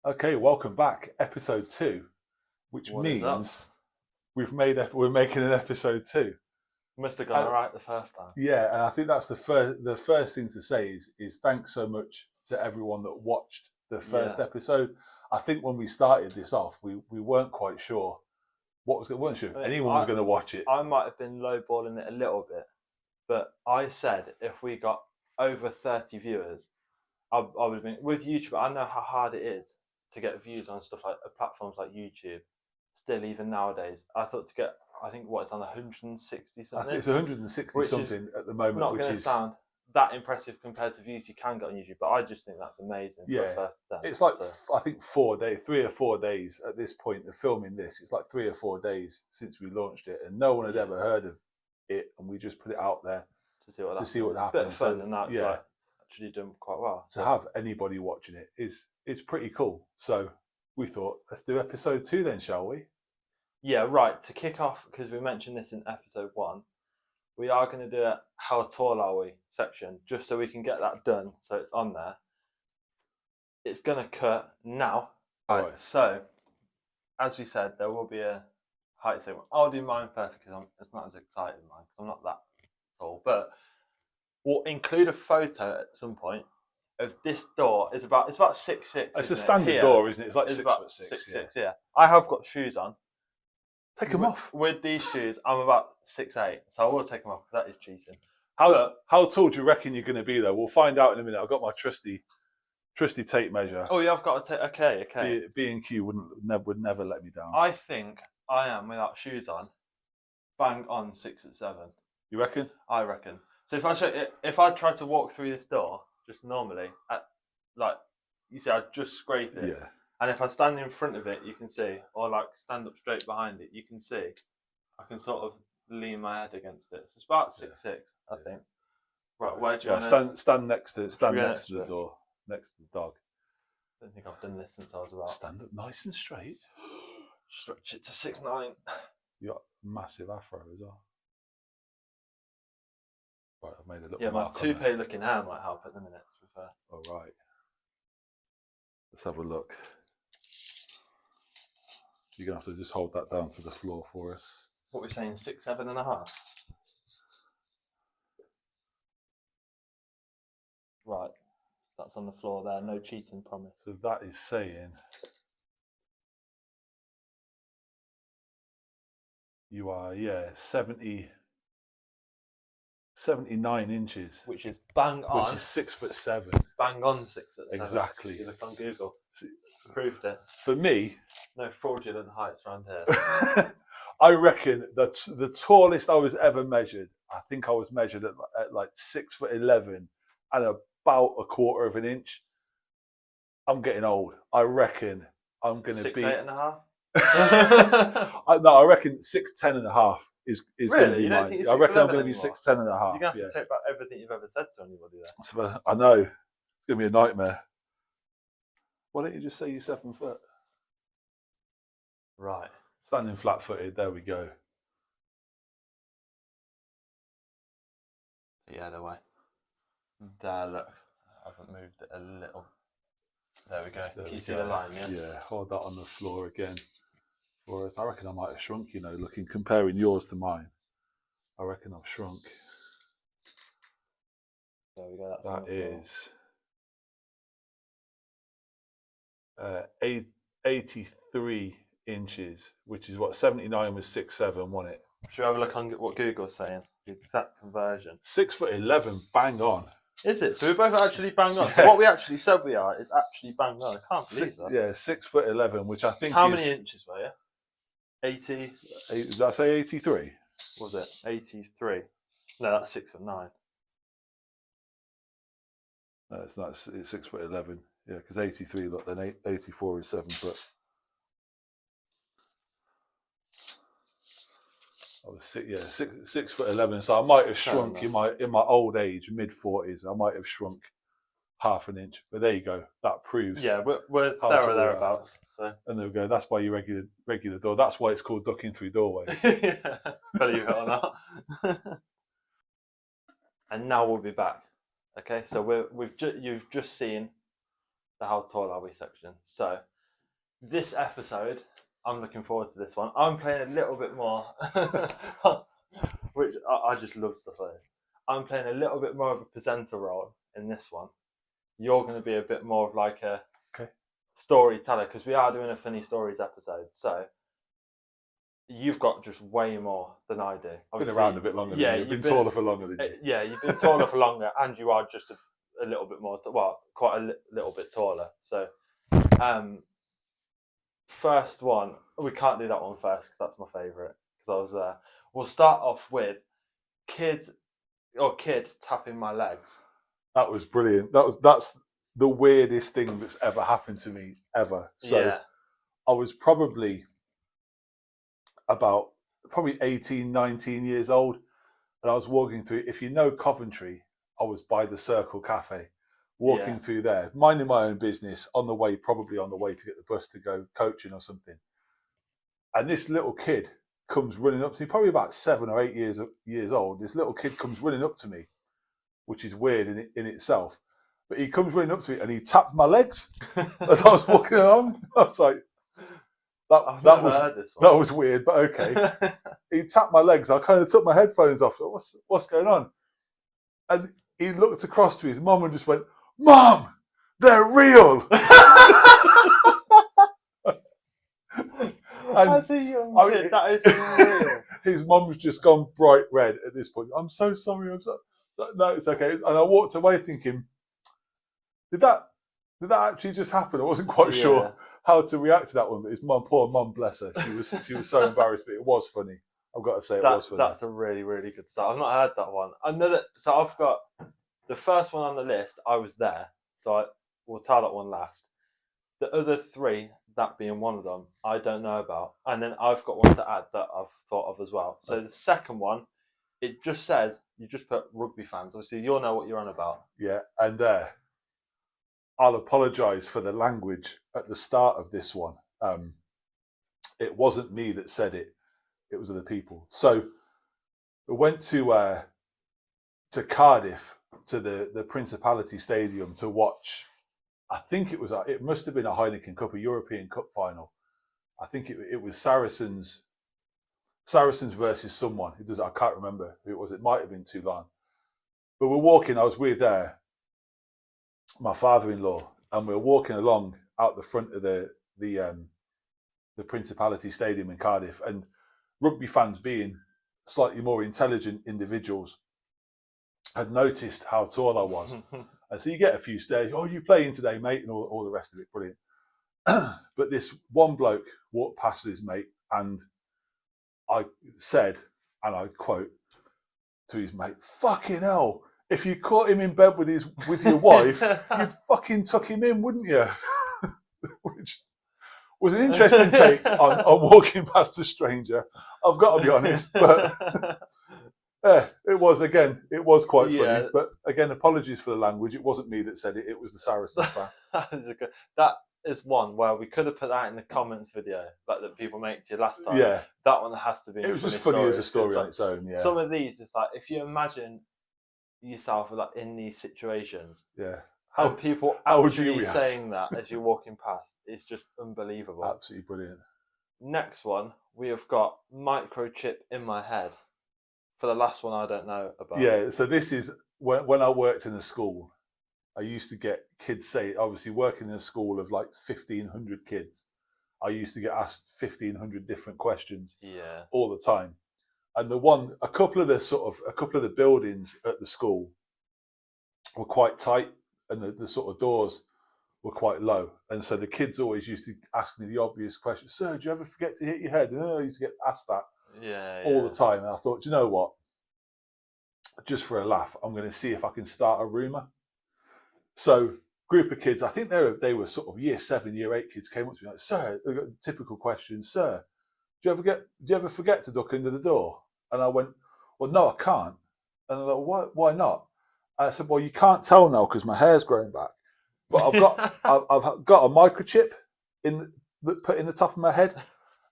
Okay, welcome back, episode 2, which What is up? means we're making an episode 2. Must have gone And all right the first time. yeah, and I think that's the first thing to say is thanks so much to everyone that watched the first Yeah. episode. I think when we started this off, we weren't quite sure weren't sure if I mean, anyone was I going to watch it. I might have been lowballing it a little bit, but I said if we got over 30 viewers, I would have been with YouTube. I know how hard it is to get views on stuff like platforms like YouTube. Still, even nowadays, I thought to get. I think what it's on 160 I think something, it's 160 which is something at the moment, not which going to is sound that impressive compared to views you can get on YouTube. But I just think that's amazing for a yeah. first attempt. It's like So I think 4 days, 3 or 4 days at this point of filming this. It's like 3 or 4 days since we launched it, and no one had yeah, ever heard of it, and we just put it out there to see what to see happens. what It's a bit of happens. fun, So and that's yeah, like actually done quite well. to have anybody watching it is pretty cool. So we thought, let's do episode 2 then, shall we? Yeah, right. To kick off, because we mentioned this in episode 1, we are going to do a "How tall are we?" section, just so we can get that done, so it's on there. It's going to cut now. All Right. right. So, as we said, there will be a height segment. I'll do mine first because it's not as exciting mine because I'm not that tall. But we'll include a photo at some point of this door. It's about 6'6". It's a Isn't it? standard Here door, isn't it? It's like is 6'6". about six Yeah. six. Yeah, I have got shoes on. Take them off. With these shoes, I'm about 6'8", so I will take them off because that is cheating. How tall do you reckon you're going to be though? We'll find out in a minute. I've got my trusty tape measure. Oh, yeah, I've got to take. Okay. B&Q would never let me down. I think I am without shoes on. Bang on 6'7". You reckon? I reckon. So if I try to walk through this door just normally, like you see, I just scrape it, Yeah. and if I stand in front of it, you can see, or like stand up straight behind it, you can see. I can sort of lean my head against it. So it's about 6'6", I think. Right, where do you want to stand next to to the it? door, next to the dog. I don't think I've done this since I was about. Stand up nice and straight. Stretch it to 6'9". You got massive afro as well. Right, I've made a little Yeah, my mark on there. toupee looking hair might help at the minute, to be fair. All right. Let's have a look. You're gonna have to just hold that down to the floor for us. What we're saying, 6'7.5". Right, that's on the floor there. No cheating, promise. So that is saying you are 79 inches, Which is bang on. which is 6'7". Bang on 6'7". Exactly. You look on Google. Proved it. For me, No fraudulent heights around here. I reckon that the tallest I was ever measured, I think I was measured at like 6'11" and about a quarter of an inch. I'm getting old. I reckon I'm going to be 6'8.5". I reckon 6'10" and a half is Really? going to be You don't mine. think it's I reckon I'm 6'11" going to be anymore? 6'10" and a half. You're going to have to take back everything you've ever said to anybody there. So, I know. It's going to be a nightmare. Why don't you just say you're 7 foot? Right. Standing flat footed. There we go. Yeah, the way. There, look. I haven't moved it a little. There we go. Can you see the line, yeah? Yeah, hold that on the floor again for us. I reckon I might have shrunk, comparing yours to mine. I reckon I've shrunk. There we go. That's That on the floor. 83 inches, which is what 79 was 6'7", wasn't it? Should we have a look on what Google's saying? The exact conversion. 6'11", bang on. Is it? So we're both actually bang on. So what we actually said we are is actually bang on. I can't believe that. Yeah, 6'11", which I think How is, many inches were you? 80. Did I say 83? Was it 83? No, that's 6'9". No, it's not. It's 6'11". Yeah, because 83. Look, then 84 is 7 foot. I was 6'11". So I might have shrunk in my old age, mid-40s. I might have shrunk half an inch. But there you go. That proves. Yeah, we're there or thereabouts. So. And there we go. That's why you regular door. That's why it's called ducking through doorways. Yeah, believe it or not. And now we'll be back. Okay, so you've just seen the How Tall Are We section. So this episode, I'm looking forward to this one. I'm playing a little bit more, which I just love stuff like this. I'm playing a little bit more of a presenter role in this one. You're going to be a bit more of like a storyteller, because we are doing a funny stories episode. So you've got just way more than I do. Been around a bit longer than you. You've been taller for longer than you. Yeah, you've been taller for longer, and you are just a little bit more, quite a little bit taller. So, first one, we can't do that one first because that's my favourite, because I was there. We'll start off with kid tapping my legs. That was brilliant. That's the weirdest thing that's ever happened to me ever. So Yeah. I was probably 18, 19 years old, and I was walking through, if you know Coventry, I was by the Circle Cafe, walking through there, minding my own business, probably on the way to get the bus to go coaching or something. And this little kid comes running up to me, probably about 7 or 8 years old. This little kid comes running up to me, which is weird in itself. But he comes running up to me and he tapped my legs as I was walking along. I was like, that was weird, but okay. He tapped my legs. I kind of took my headphones off. What's going on? And he looked across to his mum and just went, "Mum, they're real." As a young kid, that is real. His mum's just gone bright red at this point. "I'm so sorry. No, it's okay." And I walked away thinking, did that actually just happen? I wasn't quite sure how to react to that one. But his mum, poor mum, bless her. She was so embarrassed, but it was funny. I've got to say, it was funny. That's a really, really good start. I've not heard that one. So I've got the first one on the list. I was there, so we'll tell that one last. The other three, that being one of them, I don't know about. And then I've got one to add that I've thought of as well. So the second one, it just says, you just put rugby fans. Obviously, you'll know what you're on about. Yeah, and I'll apologise for the language at the start of this one. It wasn't me that said it. It was other people. So we went to Cardiff, to the Principality Stadium to watch. I think it must have been a Heineken Cup, a European Cup final. I think it was Saracens versus someone. I can't remember who it was. It might have been Toulon. But we're walking. I was with my father-in-law, and we're walking along out the front of the Principality Stadium in Cardiff, and rugby fans, being slightly more intelligent individuals, had noticed how tall I was. And so you get a few stares. "Oh, you playing today, mate?" and all the rest of it. Brilliant. But this one bloke walked past with his mate, and I said, and I quote to his mate, "Fucking hell, if you caught him in bed with your wife, you'd fucking tuck him in, wouldn't you?" Which was an interesting take on walking past a stranger. I've got to be honest, but it was quite funny. But again, apologies for the language. It wasn't me that said it. It was the Saracens fan. That is one where we could have put that in the comments video, like that people make to you last time. Yeah, that one has to be. It was just funny as a story on its own. Yeah. Some of these, it's like if you imagine yourself like in these situations. Yeah. How people actually saying that as you're walking past, it's just unbelievable. Absolutely brilliant. Next one, we have got microchip in my head. For the last one, I don't know about. Yeah, so this is when I worked in a school. I used to get kids say, obviously working in a school of like 1,500 kids, I used to get asked 1,500 different questions. Yeah. All the time. And a couple of the buildings at the school were quite tight, and the sort of doors were quite low. And so the kids always used to ask me the obvious question, "Sir, do you ever forget to hit your head?" And I used to get asked that all the time. And I thought, do you know what? Just for a laugh, I'm going to see if I can start a rumour. So group of kids, I think they were sort of year 7, year 8 kids, came up to me like, "Sir," they got the typical question, "Sir, do you ever forget to duck under the door?" And I went, "Well, no, I can't." And they're like, "Why not?" And I said, "Well, you can't tell now because my hair's growing back. But I've got a microchip put in the top of my head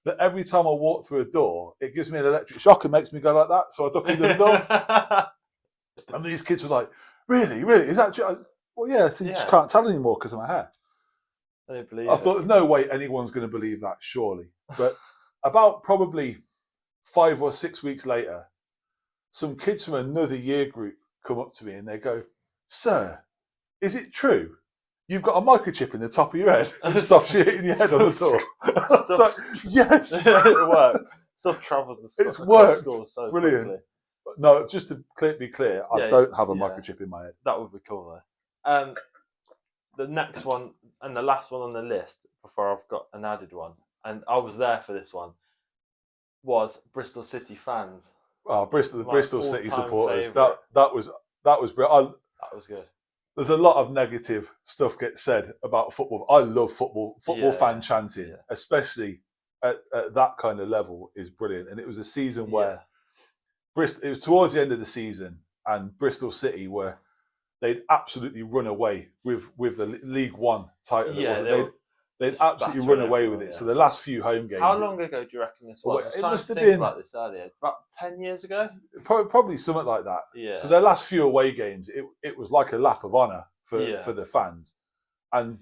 that every time I walk through a door, it gives me an electric shock and makes me go like that. So I duck under the door." And these kids were like, "Really? Is that true?" "Well, yeah." So you just can't tell anymore because of my hair. I don't believe I it. thought there's no way anyone's going to believe that, surely. But about probably 5 or 6 weeks later, some kids from another year group come up to me and they go, "Sir, is it true? You've got a microchip in the top of your head which stops you hitting your head on the door." It's like, yes, It worked. Stuff travels it's across worked. schools so Brilliant. quickly. No, just to be clear, I Yeah, don't have a yeah. microchip in my head. That would be cool though. The next one and the last one on the list before I've got an added one, and I was there for this one, was Bristol City fans. Oh, the My Bristol City all-time supporters. favourite. That was brilliant. That was good. There's a lot of negative stuff gets said about football. I love football. Football fan chanting, especially at that kind of level, is brilliant. And it was a season where it was towards the end of the season, and Bristol City they'd absolutely run away with the League One title. They'd absolutely run away with it. So the last few home games. How long ago do you reckon this was? It must have been about this earlier. About 10 years ago. Probably something like that. Yeah. So their last few away games, it was like a lap of honour for the fans. And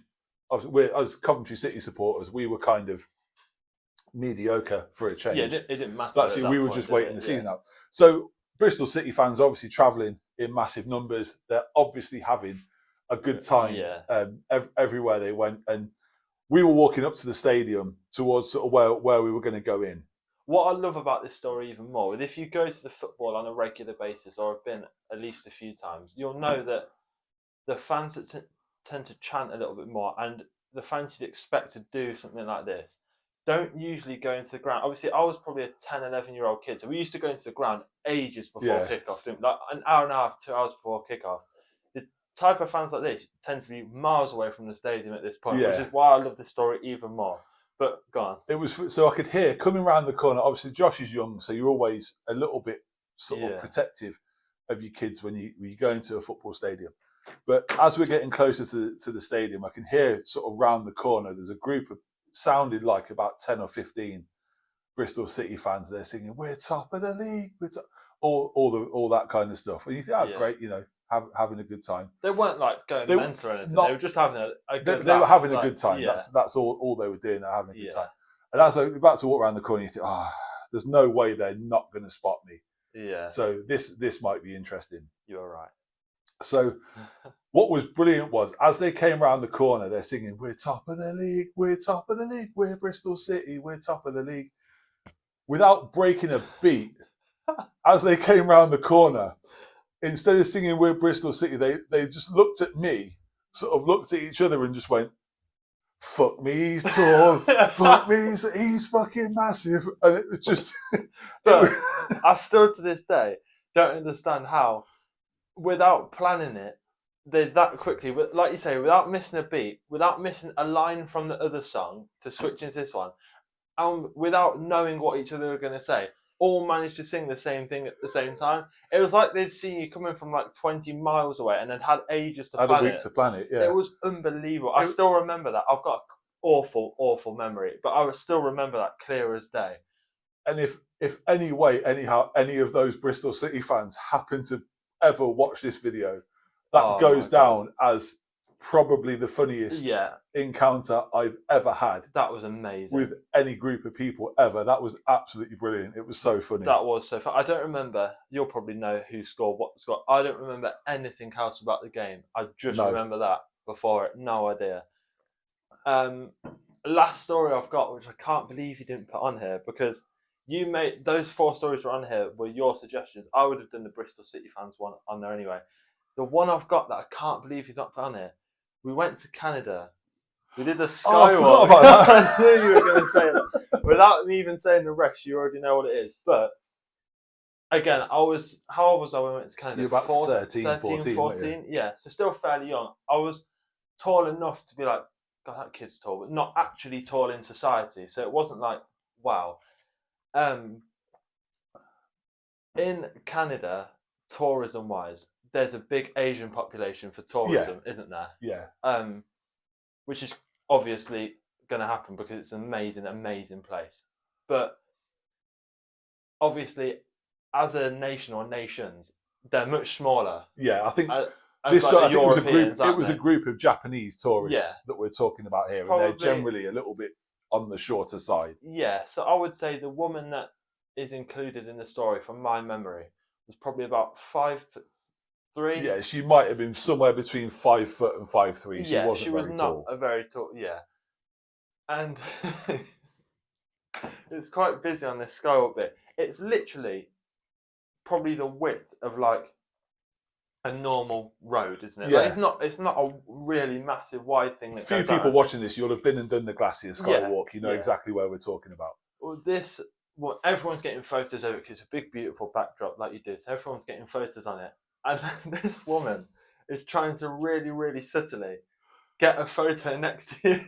as Coventry City supporters, we were kind of mediocre for a change. Yeah, it didn't matter. That's it. We were just waiting the season out. So Bristol City fans obviously travelling in massive numbers. They're obviously having a good time everywhere they went. And we were walking up to the stadium towards sort of where we were going to go in. What I love about this story even more is if you go to the football on a regular basis, or have been at least a few times, you'll know that the fans that tend to chant a little bit more, and the fans you'd expect to do something like this, don't usually go into the ground. Obviously, I was probably a 10, 11-year-old kid, so we used to go into the ground ages before kickoff, like an hour and a half, 2 hours before kickoff. The type of fans like this tend to be miles away from the stadium at this point, which is why I love this story even more. But go on. It was so I could hear coming around the corner. Obviously, Josh is young, so you're always a little bit sort of protective of your kids when you go into a football stadium. But as we're getting closer to the stadium, I can hear sort of round the corner. There's a group of sounded like about 10 or 15 Bristol City fans. They're singing, "We're top of the league," all that kind of stuff. And you think, "Oh, great, having a good time." They weren't like going mental or anything. They were just having a good They were having a good time. Yeah. That's all they were doing. They're having a good time. And as I was about to walk around the corner, you think, there's no way they're not going to spot me. Yeah. So this might be interesting. You're right. So what was brilliant was as they came around the corner, they're singing, "We're top of the league, we're top of the league, we're Bristol City, we're top of the league." Without breaking a beat, as they came around the corner, instead of singing "We're Bristol City," they just looked at me, sort of looked at each other and just went, "Fuck me, he's tall. Fuck me, he's fucking massive." And it was just... But I still to this day don't understand how, without planning it, they that quickly, like you say, without missing a beat, without missing a line from the other song to switch into this one, and without knowing what each other were going to say, all managed to sing the same thing at the same time. It was like they'd seen you coming from like 20 miles away and had ages to plan it. Had a week to plan it, yeah. It was unbelievable. I still remember that. I've got an awful memory, but I would still remember that clear as day. And if anyhow, any of those Bristol City fans happen to ever watch this video, that goes down as probably the funniest encounter I've ever had. That was amazing. With any group of people ever. That was absolutely brilliant. It was so funny. That was so fun. I don't remember. You'll probably know who scored, what scored. I don't remember anything else about the game. I just remember that before it. No idea. Last story I've got, which I can't believe you didn't put on here, because you made those 4 stories were on here were your suggestions. I would have done the Bristol City fans one on there anyway. The one I've got that I can't believe you've not put on here. We went to Canada. We did the Skywalk. I knew you were going to say that. Without me even saying the rest, you already know what it is. But again, how old was I when we went to Canada? You were about 13, 14. Yeah, so still fairly young. I was tall enough to be like, God, that kid's tall, but not actually tall in society. So it wasn't like, wow. In Canada, tourism-wise, there's a big Asian population for tourism, isn't there? Yeah. Which is obviously going to happen because it's an amazing place. But obviously, as a nation or nations, they're much smaller. Yeah, I think as like I the think it was a Europeans, group. It was a aren't group of Japanese tourists Yeah. that we're talking about here, and Probably- they're generally a little bit on the shorter side. they? Yeah. So I would say the woman that is included in the story, from my memory, was probably about 5'3". Yeah, she might have been somewhere between 5 foot and 5'3". She Yeah, wasn't she was very not tall. a very tall. Yeah, and it's quite busy on this sky up bit. It's literally probably the width of like a normal road, isn't it? Like Yeah. it's not a really massive wide thing A that few goes people on. watching this, you'll have been and done the Glacier Yeah, Skywalk. You know yeah. exactly where we're talking about. Well, everyone's getting photos of it because it's a big, beautiful backdrop, like you did. So everyone's getting photos on it, and this woman is trying to really, really subtly get a photo next to you.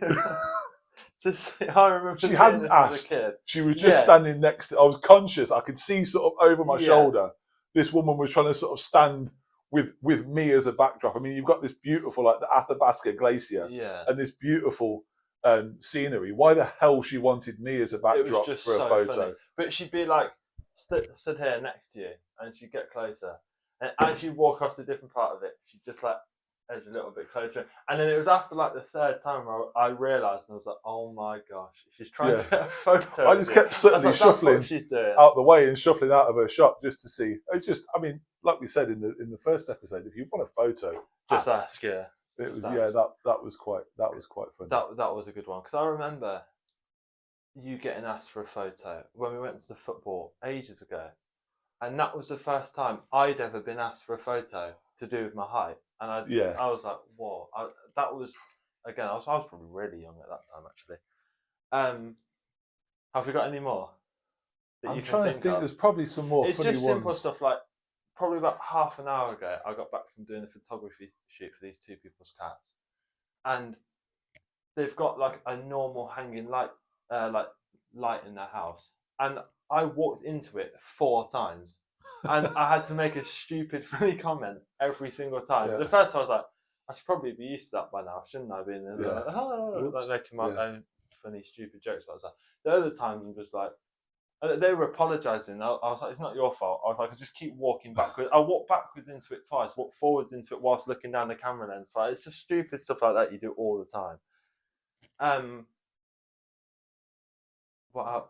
I remember She seeing hadn't this asked. as a kid. She was just Yeah. standing next to. I was conscious. I could see sort of over my Yeah. shoulder. This woman was trying to sort of stand with me as a backdrop. I mean, you've got this beautiful, like the Athabasca Glacier, Yeah. and this beautiful scenery. Why the hell she wanted me as a It was backdrop just for a so photo? funny. But she'd be like stood here next to you, and she'd get closer. And as you walk off to a different part of it, she'd just like edge a little bit closer. And then it was after like the third time where I realised, and I was like, "Oh my gosh, she's trying Yeah. to get a photo." I just kept subtly That's what shuffling she's doing. out the way and shuffling out of her shot just to see. I mean, like we said in the first episode, if you want a photo, Just ask, yeah. It was That's- that was quite funny. That was a good one because I remember you getting asked for a photo when we went to the football ages ago, and that was the first time I'd ever been asked for a photo to do with my height, and I was like, whoa, that was again. I was probably really young at that time actually. Have we got any more? that I'm you can trying to think. of? There's probably some more It's funny just simple ones. stuff like probably about half an hour ago, I got back from doing a photography shoot for these two people's cats, and they've got like a normal hanging light in their house, and I walked into it 4 times, and I had to make a stupid funny comment every single time. Yeah. The first time I was like, I should probably be used to that by now, shouldn't I? Being Yeah. like, oh, like making my Yeah. own funny stupid jokes about that. The other times I'm just like. They were apologising. I was like, it's not your fault. I was like, I just keep walking backwards. I walked backwards into it twice, walked forwards into it whilst looking down the camera lens. Like, it's just stupid stuff like that you do all the time. What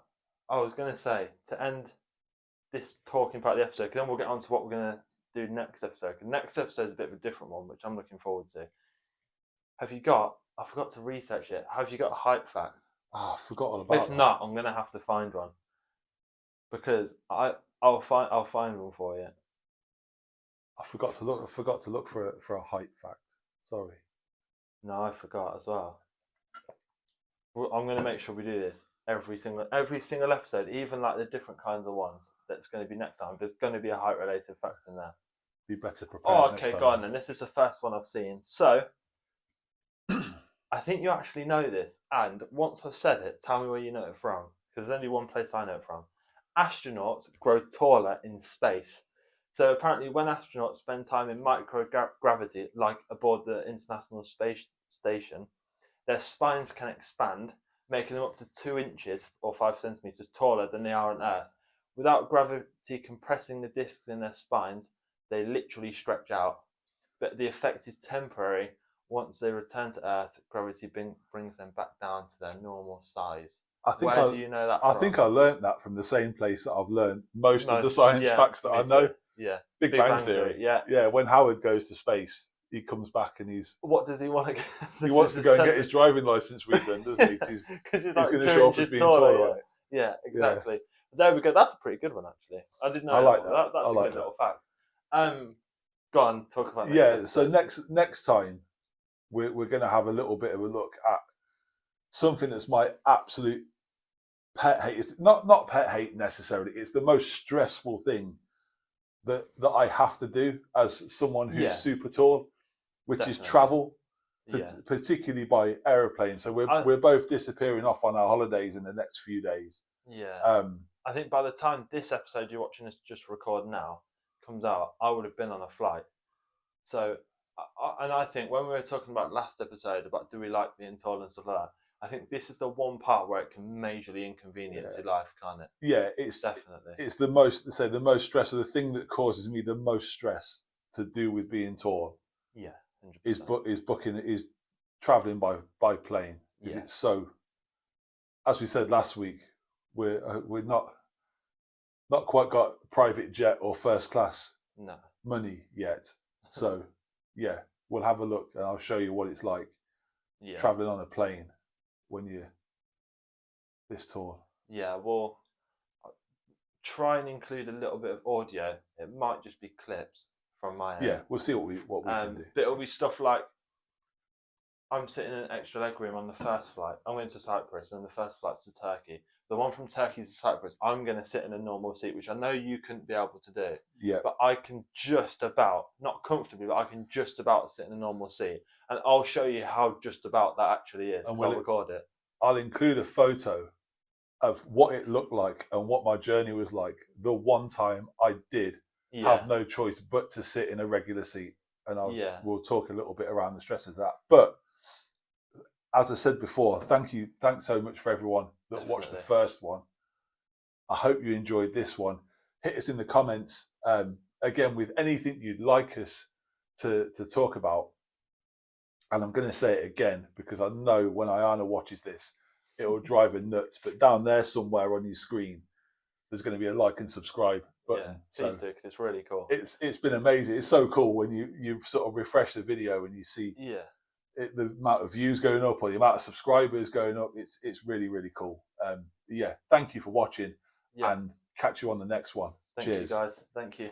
I was going to say to end this talking part of the episode, because then we'll get on to what we're going to do next episode. The next episode is a bit of a different one, which I'm looking forward to. Have you got, I forgot to research it, have you got a hype fact? Oh, I forgot all about If that. not, I'm going to have to find one. Because I'll find one for you. I forgot to look for a height fact. Sorry. No, I forgot as well. I'm going to make sure we do this every single episode, even like the different kinds of ones. That's going to be next time. There's going to be a height related fact in there. Be better prepared. Oh, next okay, time. go on then. This is the first one I've seen. So, I think you actually know this. And once I've said it, tell me where you know it from. Because there's only one place I know it from. Astronauts grow taller in space. So apparently when astronauts spend time in microgravity, like aboard the International Space Station, their spines can expand, making them up to 2 inches or 5 centimeters taller than they are on Earth. Without gravity compressing the discs in their spines, they literally stretch out. But the effect is temporary. Once they return to Earth, gravity brings them back down to their normal size. Where do you know that I from? think I learnt that from the same place that I've learned most of the science yeah, facts that me I know. too. Yeah. Big Bang Theory. Yeah. Yeah, when Howard goes to space, he comes back and What does he want to get? he wants to go and get his driving license redone, doesn't he? 'Cause He's he's like going to 2 show up as inches being taller, yeah. right? Yeah, exactly. There we go. That's a pretty good one, actually. I didn't know I like that. that. That's I a like good that. little fact. Go on, talk about next Yeah. episode. So next time we're going to have a little bit of a look at something that's my absolute pet hate. It's not pet hate necessarily. It's the most stressful thing that I have to do as someone who's Yeah. super tall, which Definitely. is travel, Yeah. particularly by aeroplane. So we're both disappearing off on our holidays in the next few days. Yeah. I think by the time this episode you're watching us just record now comes out, I would have been on a flight. So, and I think when we were talking about last episode about do we like being tall and stuff like that, I think this is the one part where it can majorly inconvenience your life, can't it? Yeah, it's Definitely. It's the most stress, or the thing that causes me the most stress to do with being tall. Yeah, 100%. is traveling by plane. Is Yeah. it so? As we said last week, we're not quite got private jet or first class No. money yet. So yeah, we'll have a look and I'll show you what it's like Yeah. traveling on a plane when you're this tall. Yeah, we'll try and include a little bit of audio. It might just be clips from my end. Yeah, we'll see what we can do. But it'll be stuff like, I'm sitting in an extra leg room on the first flight. I'm going to Cyprus, and the first flight's to Turkey. The one from Turkey to Cyprus, I'm going to sit in a normal seat, which I know you couldn't be able to do. Yeah, But I can just about, not comfortably, but I can just about sit in a normal seat. And I'll show you how just about that actually is, because I'll record it. I'll include a photo of what it looked like and what my journey was like the one time I did have no choice but to sit in a regular seat. And we'll talk a little bit around the stresses of that. But as I said before, thanks so much for everyone that watched the first one. I hope you enjoyed this one. Hit us in the comments again with anything you'd like us to talk about. And I'm going to say it again because I know when Ayana watches this, it will drive her nuts. But down there somewhere on your screen, there's going to be a like and subscribe button. Yeah, please do, because it's really cool. It's been amazing. It's so cool when you sort of refresh the video and you see the amount of views going up or the amount of subscribers going up. It's really, really cool. Yeah, thank you for watching and catch you on the next one. Thank you, guys. Thank you.